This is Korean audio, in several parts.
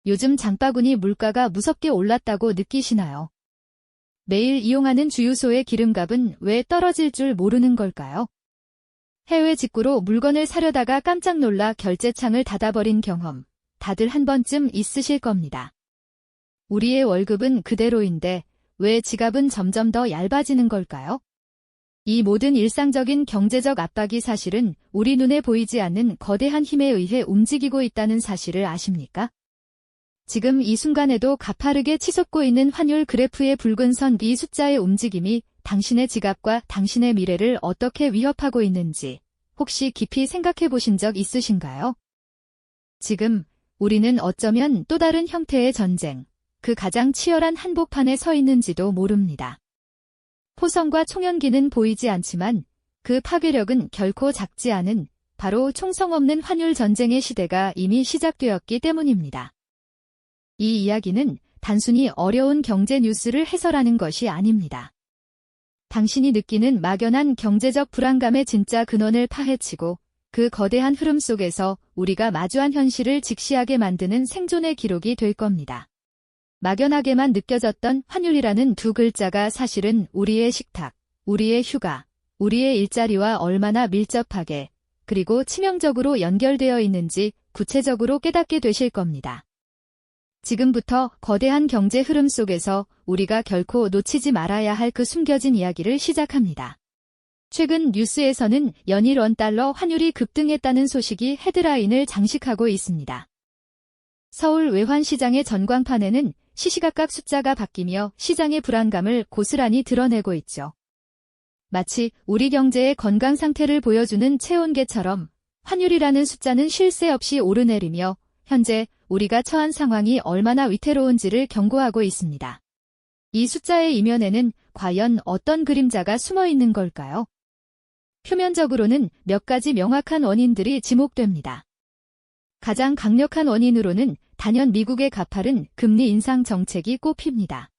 요즘 장바구니 물가가 무섭게 올랐다고 느끼시나요? 매일 이용하는 주유소의 기름값은 왜 떨어질 줄 모르는 걸까요? 해외 직구로 물건을 사려다가 깜짝 놀라 결제창을 닫아버린 경험, 다들 한 번쯤 있으실 겁니다. 우리의 월급은 그대로인데 왜 지갑은 점점 더 얇아지는 걸까요? 이 모든 일상적인 경제적 압박이 사실은 우리 눈에 보이지 않는 거대한 힘에 의해 움직이고 있다는 사실을 아십니까? 지금 이 순간에도 가파르게 치솟고 있는 환율 그래프의 붉은 선 이 숫자의 움직임이 당신의 지갑과 당신의 미래를 어떻게 위협하고 있는지 혹시 깊이 생각해 보신 적 있으신가요? 지금 우리는 어쩌면 또 다른 형태의 전쟁, 그 가장 치열한 한복판에 서 있는지도 모릅니다. 포성과 총연기는 보이지 않지만 그 파괴력은 결코 작지 않은 바로 총성 없는 환율 전쟁의 시대가 이미 시작되었기 때문입니다. 이 이야기는 단순히 어려운 경제 뉴스를 해설하는 것이 아닙니다. 당신이 느끼는 막연한 경제적 불안감의 진짜 근원을 파헤치고 그 거대한 흐름 속에서 우리가 마주한 현실을 직시하게 만드는 생존의 기록이 될 겁니다. 막연하게만 느껴졌던 환율이라는 두 글자가 사실은 우리의 식탁, 우리의 휴가, 우리의 일자리와 얼마나 밀접하게 그리고 치명적으로 연결되어 있는지 구체적으로 깨닫게 되실 겁니다. 지금부터 거대한 경제 흐름 속에서 우리가 결코 놓치지 말아야 할 그 숨겨진 이야기를 시작합니다. 최근 뉴스에서는 연일 원달러 환율이 급등했다는 소식이 헤드라인을 장식하고 있습니다. 서울 외환시장의 전광판에는 시시각각 숫자가 바뀌며 시장의 불안감을 고스란히 드러내고 있죠. 마치 우리 경제의 건강 상태를 보여주는 체온계처럼 환율이라는 숫자는 쉴 새 없이 오르내리며 현재 우리가 처한 상황이 얼마나 위태로운지를 경고하고 있습니다. 이 숫자의 이면에는 과연 어떤 그림자가 숨어 있는 걸까요? 표면적으로는 몇 가지 명확한 원인들이 지목됩니다. 가장 강력한 원인으로는 단연 미국의 가파른 금리 인상 정책이 꼽힙니다.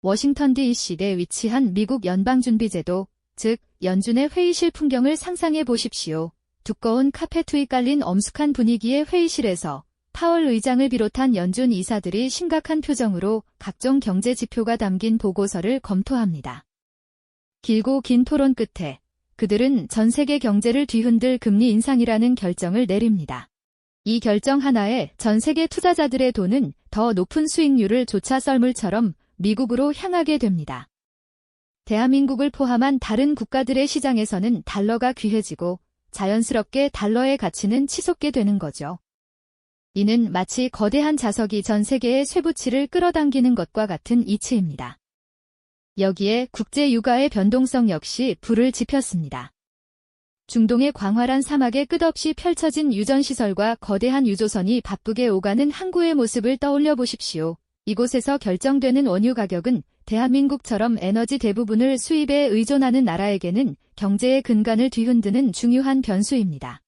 워싱턴 DC에 위치한 미국 연방준비제도, 즉 연준의 회의실 풍경을 상상해 보십시오. 두꺼운 카페트 위 깔린 엄숙한 분위기의 회의실에서 파월 의장을 비롯한 연준 이사들이 심각한 표정으로 각종 경제 지표가 담긴 보고서를 검토합니다. 길고 긴 토론 끝에 그들은 전 세계 경제를 뒤흔들 금리 인상이라는 결정을 내립니다. 이 결정 하나에 전 세계 투자자들의 돈은 더 높은 수익률을 좇아 썰물처럼 미국으로 향하게 됩니다. 대한민국을 포함한 다른 국가들의 시장에서는 달러가 귀해지고 자연스럽게 달러의 가치는 치솟게 되는 거죠. 이는 마치 거대한 자석이 전 세계의 쇠붙이를 끌어당기는 것과 같은 이치입니다. 여기에 국제 유가의 변동성 역시 불을 지폈습니다. 중동의 광활한 사막에 끝없이 펼쳐진 유전시설과 거대한 유조선이 바쁘게 오가는 항구의 모습을 떠올려 보십시오. 이곳에서 결정되는 원유 가격은 대한민국처럼 에너지 대부분을 수입에 의존하는 나라에게는 경제의 근간을 뒤흔드는 중요한 변수입니다.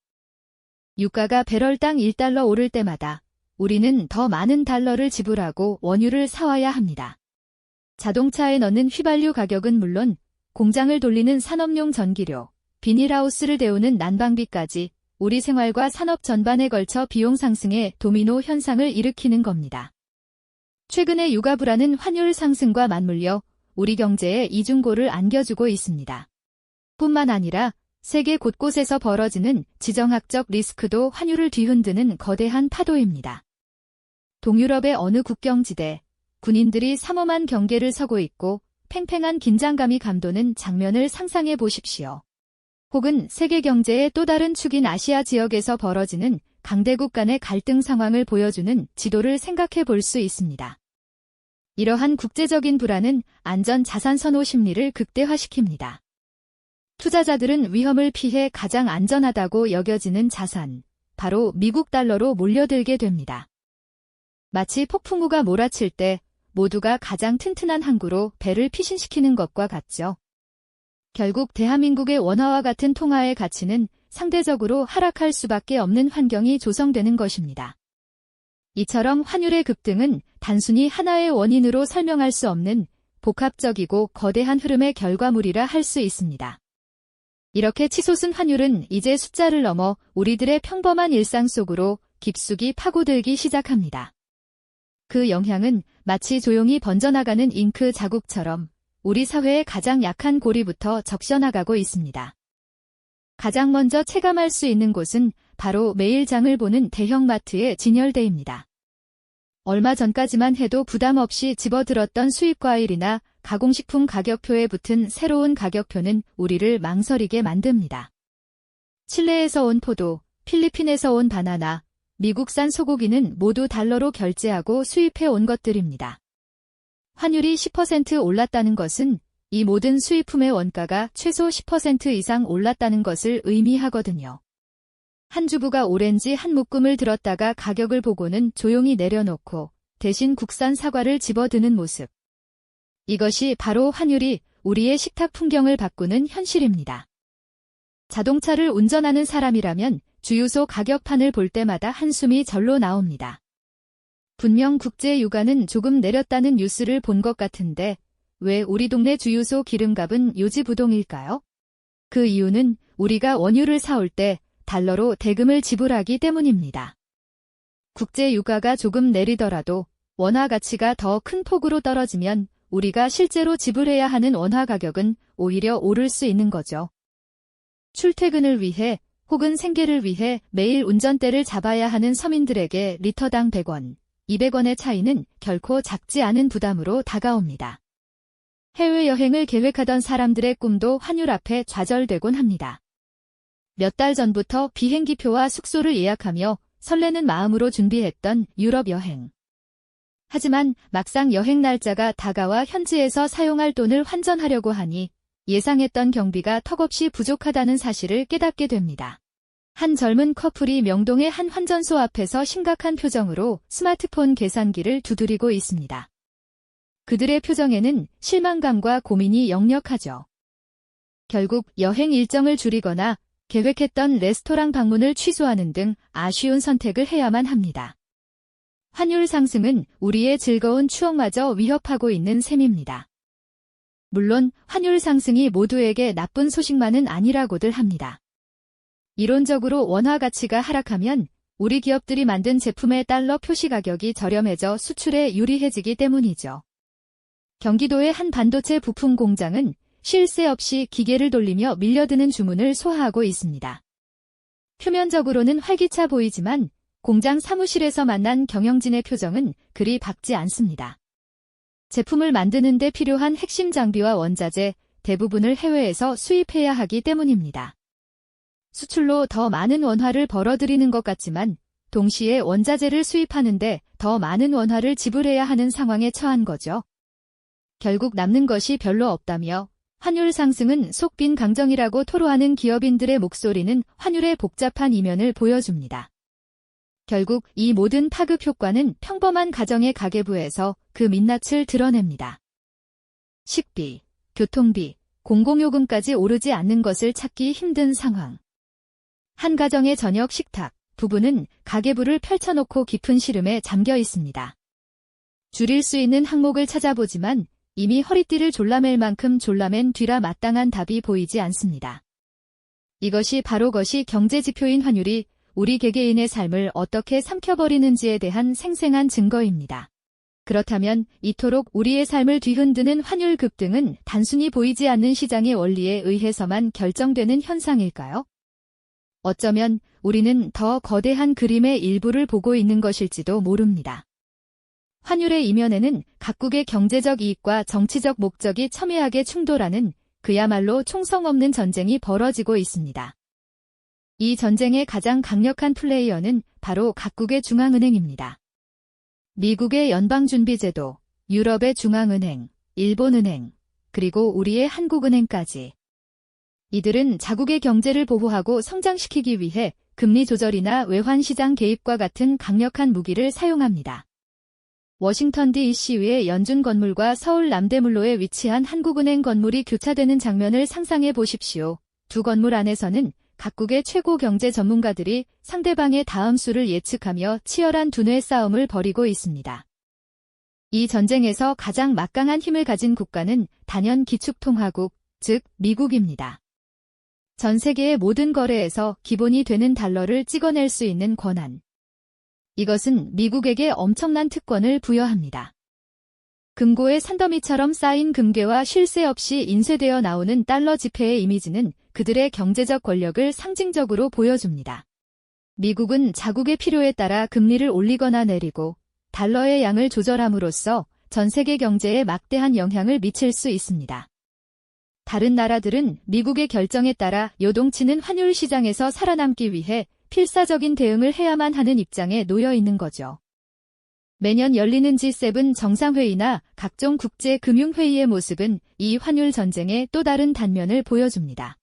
유가가 배럴당 1달러 오를 때마다 우리는 더 많은 달러를 지불하고 원유를 사와야 합니다. 자동차에 넣는 휘발유 가격은 물론 공장을 돌리는 산업용 전기료, 비닐하우스를 데우는 난방비까지 우리 생활과 산업 전반에 걸쳐 비용 상승의 도미노 현상을 일으키는 겁니다. 최근의 유가 불안은 환율 상승과 맞물려 우리 경제에 이중고를 안겨주고 있습니다. 뿐만 아니라 세계 곳곳에서 벌어지는 지정학적 리스크도 환율을 뒤흔드는 거대한 파도입니다. 동유럽의 어느 국경지대, 군인들이 삼엄한 경계를 서고 있고 팽팽한 긴장감이 감도는 장면을 상상해 보십시오. 혹은 세계 경제의 또 다른 축인 아시아 지역에서 벌어지는 강대국 간의 갈등 상황을 보여주는 지도를 생각해 볼 수 있습니다. 이러한 국제적인 불안은 안전 자산 선호 심리를 극대화시킵니다. 투자자들은 위험을 피해 가장 안전하다고 여겨지는 자산, 바로 미국 달러로 몰려들게 됩니다. 마치 폭풍우가 몰아칠 때 모두가 가장 튼튼한 항구로 배를 피신시키는 것과 같죠. 결국 대한민국의 원화와 같은 통화의 가치는 상대적으로 하락할 수밖에 없는 환경이 조성되는 것입니다. 이처럼 환율의 급등은 단순히 하나의 원인으로 설명할 수 없는 복합적이고 거대한 흐름의 결과물이라 할 수 있습니다. 이렇게 치솟은 환율은 이제 숫자를 넘어 우리들의 평범한 일상 속으로 깊숙이 파고들기 시작합니다. 그 영향은 마치 조용히 번져나가는 잉크 자국처럼 우리 사회의 가장 약한 고리부터 적셔나가고 있습니다. 가장 먼저 체감할 수 있는 곳은 바로 매일 장을 보는 대형마트의 진열대입니다. 얼마 전까지만 해도 부담 없이 집어들었던 수입과일이나 가공식품 가격표에 붙은 새로운 가격표는 우리를 망설이게 만듭니다. 칠레에서 온 포도, 필리핀에서 온 바나나, 미국산 소고기는 모두 달러로 결제하고 수입해 온 것들입니다. 환율이 10% 올랐다는 것은 이 모든 수입품의 원가가 최소 10% 이상 올랐다는 것을 의미하거든요. 한 주부가 오렌지 한 묶음을 들었다가 가격을 보고는 조용히 내려놓고 대신 국산 사과를 집어드는 모습. 이것이 바로 환율이 우리의 식탁 풍경을 바꾸는 현실입니다. 자동차를 운전하는 사람이라면 주유소 가격판을 볼 때마다 한숨이 절로 나옵니다. 분명 국제 유가는 조금 내렸다는 뉴스를 본 것 같은데 왜 우리 동네 주유소 기름값은 요지부동일까요? 그 이유는 우리가 원유를 사올 때 달러로 대금을 지불하기 때문입니다. 국제 유가가 조금 내리더라도 원화 가치가 더 큰 폭으로 떨어지면 우리가 실제로 지불해야 하는 원화 가격은 오히려 오를 수 있는 거죠. 출퇴근을 위해 혹은 생계를 위해 매일 운전대를 잡아야 하는 서민들에게 리터당 100원, 200원의 차이는 결코 작지 않은 부담으로 다가옵니다. 해외여행을 계획하던 사람들의 꿈도 환율 앞에 좌절되곤 합니다. 몇 달 전부터 비행기표와 숙소를 예약하며 설레는 마음으로 준비했던 유럽 여행. 하지만 막상 여행 날짜가 다가와 현지에서 사용할 돈을 환전하려고 하니 예상했던 경비가 턱없이 부족하다는 사실을 깨닫게 됩니다. 한 젊은 커플이 명동의 한 환전소 앞에서 심각한 표정으로 스마트폰 계산기를 두드리고 있습니다. 그들의 표정에는 실망감과 고민이 역력하죠. 결국 여행 일정을 줄이거나 계획했던 레스토랑 방문을 취소하는 등 아쉬운 선택을 해야만 합니다. 환율 상승은 우리의 즐거운 추억마저 위협하고 있는 셈입니다. 물론 환율 상승이 모두에게 나쁜 소식만은 아니라고들 합니다. 이론적으로 원화 가치가 하락하면 우리 기업들이 만든 제품의 달러 표시 가격이 저렴해져 수출에 유리해지기 때문이죠. 경기도의 한 반도체 부품 공장은 쉴 새 없이 기계를 돌리며 밀려드는 주문을 소화하고 있습니다. 표면적으로는 활기차 보이지만 공장 사무실에서 만난 경영진의 표정은 그리 밝지 않습니다. 제품을 만드는 데 필요한 핵심 장비와 원자재 대부분을 해외에서 수입해야 하기 때문입니다. 수출로 더 많은 원화를 벌어들이는 것 같지만 동시에 원자재를 수입하는데 더 많은 원화를 지불해야 하는 상황에 처한 거죠. 결국 남는 것이 별로 없다며 환율 상승은 속빈 강정이라고 토로하는 기업인들의 목소리는 환율의 복잡한 이면을 보여줍니다. 결국 이 모든 파급 효과는 평범한 가정의 가계부에서 그 민낯을 드러냅니다. 식비, 교통비, 공공요금까지 오르지 않는 것을 찾기 힘든 상황. 한 가정의 저녁 식탁, 부부는 가계부를 펼쳐놓고 깊은 시름에 잠겨 있습니다. 줄일 수 있는 항목을 찾아보지만 이미 허리띠를 졸라맬 만큼 졸라맨 뒤라 마땅한 답이 보이지 않습니다. 이것이 바로 것이 경제지표인 환율이 우리 개개인의 삶을 어떻게 삼켜버리는지에 대한 생생한 증거입니다. 그렇다면 이토록 우리의 삶을 뒤흔드는 환율 급등은 단순히 보이지 않는 시장의 원리에 의해서만 결정되는 현상일까요? 어쩌면 우리는 더 거대한 그림의 일부를 보고 있는 것일지도 모릅니다. 환율의 이면에는 각국의 경제적 이익과 정치적 목적이 첨예하게 충돌하는 그야말로 총성 없는 전쟁이 벌어지고 있습니다. 이 전쟁의 가장 강력한 플레이어는 바로 각국의 중앙은행입니다. 미국의 연방준비제도, 유럽의 중앙은행, 일본은행, 그리고 우리의 한국은행까지. 이들은 자국의 경제를 보호하고 성장시키기 위해 금리 조절이나 외환시장 개입과 같은 강력한 무기를 사용합니다. 워싱턴 DC의 연준 건물과 서울 남대문로에 위치한 한국은행 건물이 교차되는 장면을 상상해 보십시오. 두 건물 안에서는 각국의 최고 경제 전문가들이 상대방의 다음 수를 예측하며 치열한 두뇌 싸움을 벌이고 있습니다. 이 전쟁에서 가장 막강한 힘을 가진 국가는 단연 기축통화국, 즉 미국입니다. 전 세계의 모든 거래에서 기본이 되는 달러를 찍어낼 수 있는 권한. 이것은 미국에게 엄청난 특권을 부여합니다. 금고의 산더미처럼 쌓인 금괴와 쉴 새 없이 인쇄되어 나오는 달러 지폐의 이미지는 그들의 경제적 권력을 상징적으로 보여줍니다. 미국은 자국의 필요에 따라 금리를 올리거나 내리고 달러의 양을 조절함으로써 전 세계 경제에 막대한 영향을 미칠 수 있습니다. 다른 나라들은 미국의 결정에 따라 요동치는 환율 시장에서 살아남기 위해 필사적인 대응을 해야만 하는 입장에 놓여 있는 거죠. 매년 열리는 G7 정상회의나 각종 국제금융회의의 모습은 이 환율 전쟁의 또 다른 단면을 보여줍니다.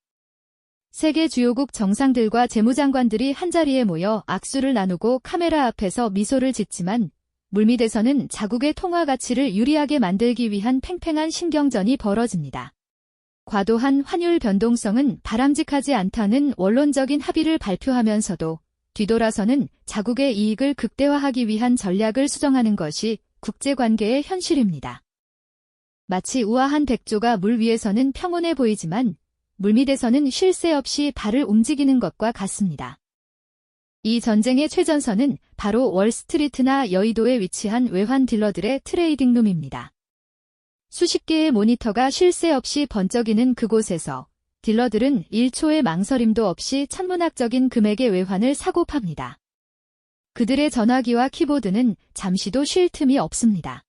세계 주요국 정상들과 재무장관들이 한자리에 모여 악수를 나누고 카메라 앞에서 미소를 짓지만 물밑에서는 자국의 통화 가치를 유리하게 만들기 위한 팽팽한 신경전이 벌어집니다. 과도한 환율 변동성은 바람직하지 않다는 원론적인 합의를 발표하면서도 뒤돌아서는 자국의 이익을 극대화하기 위한 전략을 수정하는 것이 국제관계의 현실입니다. 마치 우아한 백조가 물 위에서는 평온해 보이지만 물밑에서는 쉴 새 없이 발을 움직이는 것과 같습니다. 이 전쟁의 최전선은 바로 월스트리트나 여의도에 위치한 외환 딜러들의 트레이딩룸입니다. 수십 개의 모니터가 쉴 새 없이 번쩍이는 그곳에서 딜러들은 1초의 망설임도 없이 천문학적인 금액의 외환을 사고 팝니다. 그들의 전화기와 키보드는 잠시도 쉴 틈이 없습니다.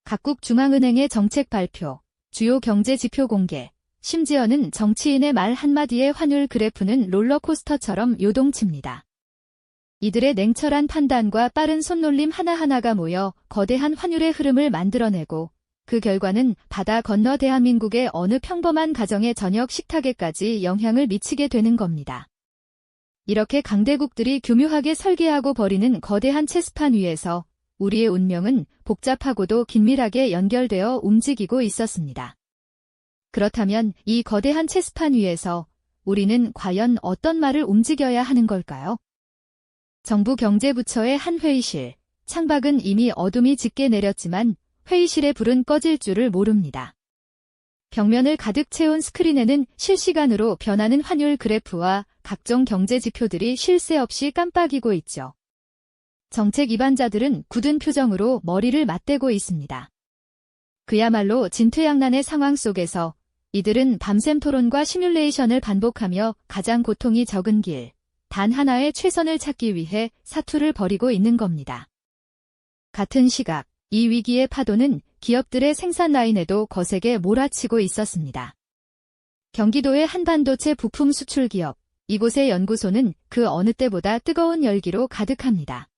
각국 중앙은행의 정책 발표, 주요 경제 지표 공개, 심지어는 정치인의 말 한마디에 환율 그래프는 롤러코스터처럼 요동칩니다. 이들의 냉철한 판단과 빠른 손놀림 하나하나가 모여 거대한 환율의 흐름을 만들어내고 그 결과는 바다 건너 대한민국의 어느 평범한 가정의 저녁 식탁에까지 영향을 미치게 되는 겁니다. 이렇게 강대국들이 교묘하게 설계하고 벌이는 거대한 체스판 위에서 우리의 운명은 복잡하고도 긴밀하게 연결되어 움직이고 있었습니다. 그렇다면 이 거대한 체스판 위에서 우리는 과연 어떤 말을 움직여야 하는 걸까요? 정부 경제부처의 한 회의실, 창밖은 이미 어둠이 짙게 내렸지만 회의실의 불은 꺼질 줄을 모릅니다. 벽면을 가득 채운 스크린에는 실시간으로 변하는 환율 그래프와 각종 경제 지표들이 쉴 새 없이 깜빡이고 있죠. 정책 입안자들은 굳은 표정으로 머리를 맞대고 있습니다. 그야말로 진퇴양난의 상황 속에서 이들은 밤샘 토론과 시뮬레이션을 반복하며 가장 고통이 적은 길, 단 하나의 최선을 찾기 위해 사투를 벌이고 있는 겁니다. 같은 시각, 이 위기의 파도는 기업들의 생산 라인에도 거세게 몰아치고 있었습니다. 경기도의 한 반도체 부품 수출 기업, 이곳의 연구소는 그 어느 때보다 뜨거운 열기로 가득합니다.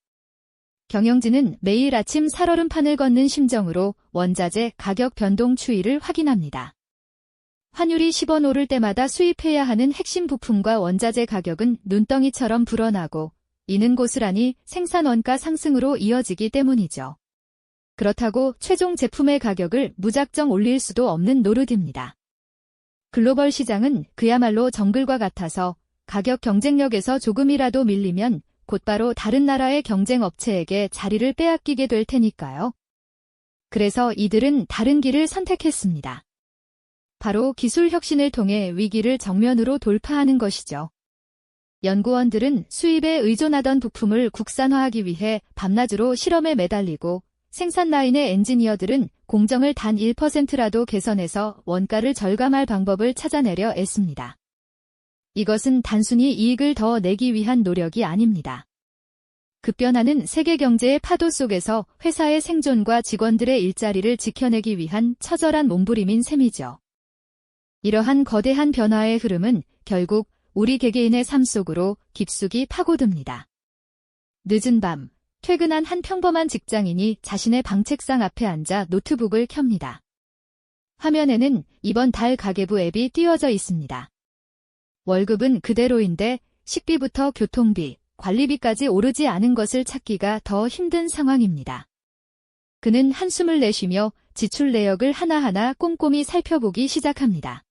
경영진은 매일 아침 살얼음판을 걷는 심정으로 원자재 가격 변동 추이를 확인합니다. 환율이 10원 오를 때마다 수입해야 하는 핵심 부품과 원자재 가격은 눈덩이처럼 불어나고 이는 고스란히 생산 원가 상승으로 이어지기 때문이죠. 그렇다고 최종 제품의 가격을 무작정 올릴 수도 없는 노릇입니다. 글로벌 시장은 그야말로 정글과 같아서 가격 경쟁력에서 조금이라도 밀리면 곧바로 다른 나라의 경쟁 업체에게 자리를 빼앗기게 될 테니까요. 그래서 이들은 다른 길을 선택했습니다. 바로 기술 혁신을 통해 위기를 정면으로 돌파하는 것이죠. 연구원들은 수입에 의존하던 부품을 국산화하기 위해 밤낮으로 실험에 매달리고 생산 라인의 엔지니어들은 공정을 단 1%라도 개선해서 원가를 절감할 방법을 찾아내려 애씁니다. 이것은 단순히 이익을 더 내기 위한 노력이 아닙니다. 급변하는 세계 경제의 파도 속에서 회사의 생존과 직원들의 일자리를 지켜내기 위한 처절한 몸부림인 셈이죠. 이러한 거대한 변화의 흐름은 결국 우리 개개인의 삶 속으로 깊숙이 파고듭니다. 늦은 밤, 퇴근한 한 평범한 직장인이 자신의 방책상 앞에 앉아 노트북을 켭니다. 화면에는 이번 달 가계부 앱이 띄워져 있습니다. 월급은 그대로인데 식비부터 교통비, 관리비까지 오르지 않은 것을 찾기가 더 힘든 상황입니다. 그는 한숨을 내쉬며 지출 내역을 하나하나 꼼꼼히 살펴보기 시작합니다.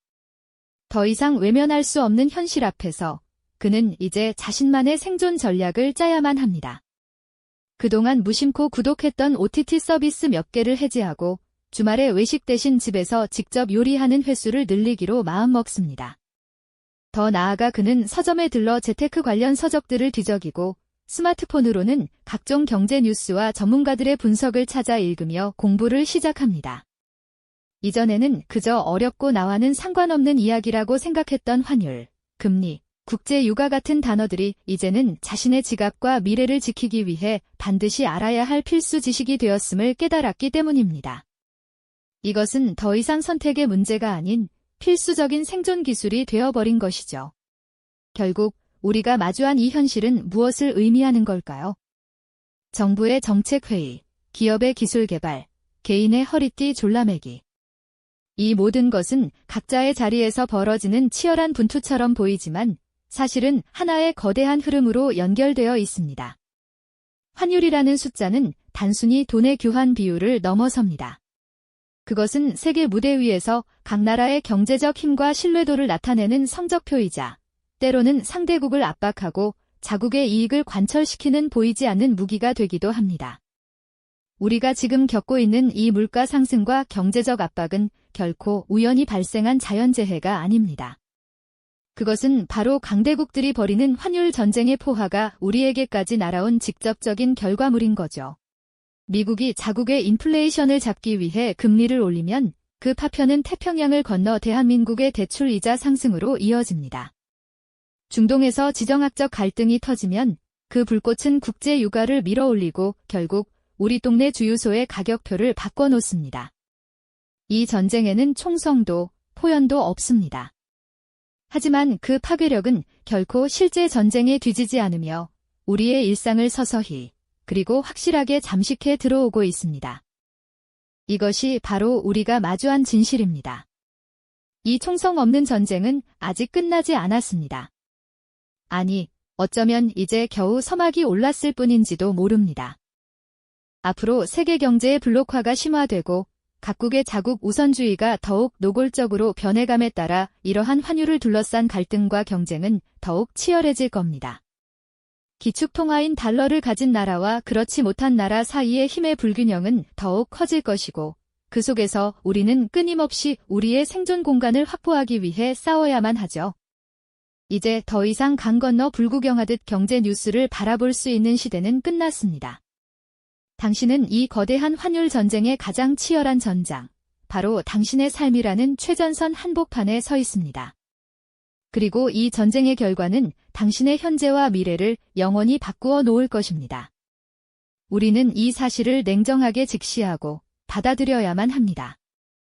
더 이상 외면할 수 없는 현실 앞에서 그는 이제 자신만의 생존 전략을 짜야만 합니다. 그동안 무심코 구독했던 OTT 서비스 몇 개를 해지하고 주말에 외식 대신 집에서 직접 요리하는 횟수를 늘리기로 마음먹습니다. 더 나아가 그는 서점에 들러 재테크 관련 서적들을 뒤적이고 스마트폰으로는 각종 경제 뉴스와 전문가들의 분석을 찾아 읽으며 공부를 시작합니다. 이전에는 그저 어렵고 나와는 상관없는 이야기라고 생각했던 환율, 금리, 국제 유가 같은 단어들이 이제는 자신의 지갑과 미래를 지키기 위해 반드시 알아야 할 필수 지식이 되었음을 깨달았기 때문입니다. 이것은 더 이상 선택의 문제가 아닌 필수적인 생존 기술이 되어버린 것이죠. 결국 우리가 마주한 이 현실은 무엇을 의미하는 걸까요? 정부의 정책회의, 기업의 기술 개발, 개인의 허리띠 졸라매기. 이 모든 것은 각자의 자리에서 벌어지는 치열한 분투처럼 보이지만 사실은 하나의 거대한 흐름으로 연결되어 있습니다. 환율이라는 숫자는 단순히 돈의 교환 비율을 넘어섭니다. 그것은 세계 무대 위에서 각 나라의 경제적 힘과 신뢰도를 나타내는 성적표이자 때로는 상대국을 압박하고 자국의 이익을 관철시키는 보이지 않는 무기가 되기도 합니다. 우리가 지금 겪고 있는 이 물가 상승과 경제적 압박은 결코 우연히 발생한 자연재해가 아닙니다. 그것은 바로 강대국들이 벌이는 환율 전쟁의 포화가 우리에게까지 날아온 직접적인 결과물인 거죠. 미국이 자국의 인플레이션을 잡기 위해 금리를 올리면 그 파편은 태평양을 건너 대한민국의 대출 이자 상승으로 이어집니다. 중동에서 지정학적 갈등이 터지면 그 불꽃은 국제 유가를 밀어올리고 결국 우리 동네 주유소의 가격표를 바꿔놓습니다. 이 전쟁에는 총성도, 포연도 없습니다. 하지만 그 파괴력은 결코 실제 전쟁에 뒤지지 않으며 우리의 일상을 서서히 그리고 확실하게 잠식해 들어오고 있습니다. 이것이 바로 우리가 마주한 진실입니다. 이 총성 없는 전쟁은 아직 끝나지 않았습니다. 아니, 어쩌면 이제 겨우 서막이 올랐을 뿐인지도 모릅니다. 앞으로 세계 경제의 블록화가 심화되고 각국의 자국 우선주의가 더욱 노골적으로 변해감에 따라 이러한 환율을 둘러싼 갈등과 경쟁은 더욱 치열해질 겁니다. 기축통화인 달러를 가진 나라와 그렇지 못한 나라 사이의 힘의 불균형은 더욱 커질 것이고 그 속에서 우리는 끊임없이 우리의 생존 공간을 확보하기 위해 싸워야만 하죠. 이제 더 이상 강 건너 불구경하듯 경제 뉴스를 바라볼 수 있는 시대는 끝났습니다. 당신은 이 거대한 환율 전쟁의 가장 치열한 전장, 바로 당신의 삶이라는 최전선 한복판에 서 있습니다. 그리고 이 전쟁의 결과는 당신의 현재와 미래를 영원히 바꾸어 놓을 것입니다. 우리는 이 사실을 냉정하게 직시하고 받아들여야만 합니다.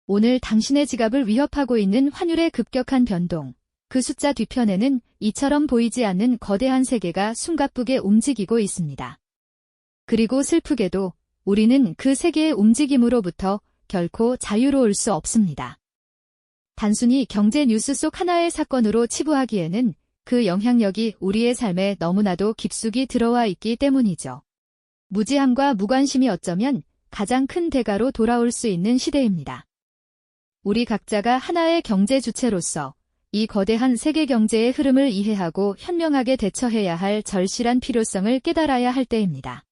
오늘 당신의 지갑을 위협하고 있는 환율의 급격한 변동, 그 숫자 뒤편에는 이처럼 보이지 않는 거대한 세계가 숨가쁘게 움직이고 있습니다. 그리고 슬프게도 우리는 그 세계의 움직임으로부터 결코 자유로울 수 없습니다. 단순히 경제 뉴스 속 하나의 사건으로 치부하기에는 그 영향력이 우리의 삶에 너무나도 깊숙이 들어와 있기 때문이죠. 무지함과 무관심이 어쩌면 가장 큰 대가로 돌아올 수 있는 시대입니다. 우리 각자가 하나의 경제 주체로서 이 거대한 세계 경제의 흐름을 이해하고 현명하게 대처해야 할 절실한 필요성을 깨달아야 할 때입니다.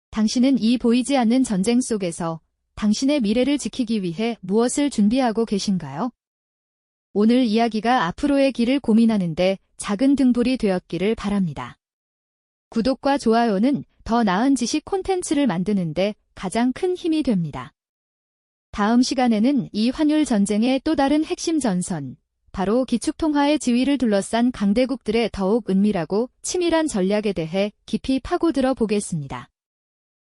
당신은 이 보이지 않는 전쟁 속에서 당신의 미래를 지키기 위해 무엇을 준비하고 계신가요? 오늘 이야기가 앞으로의 길을 고민하는데 작은 등불이 되었기를 바랍니다. 구독과 좋아요는 더 나은 지식 콘텐츠를 만드는데 가장 큰 힘이 됩니다. 다음 시간에는 이 환율 전쟁의 또 다른 핵심 전선, 바로 기축통화의 지위를 둘러싼 강대국들의 더욱 은밀하고 치밀한 전략에 대해 깊이 파고들어 보겠습니다.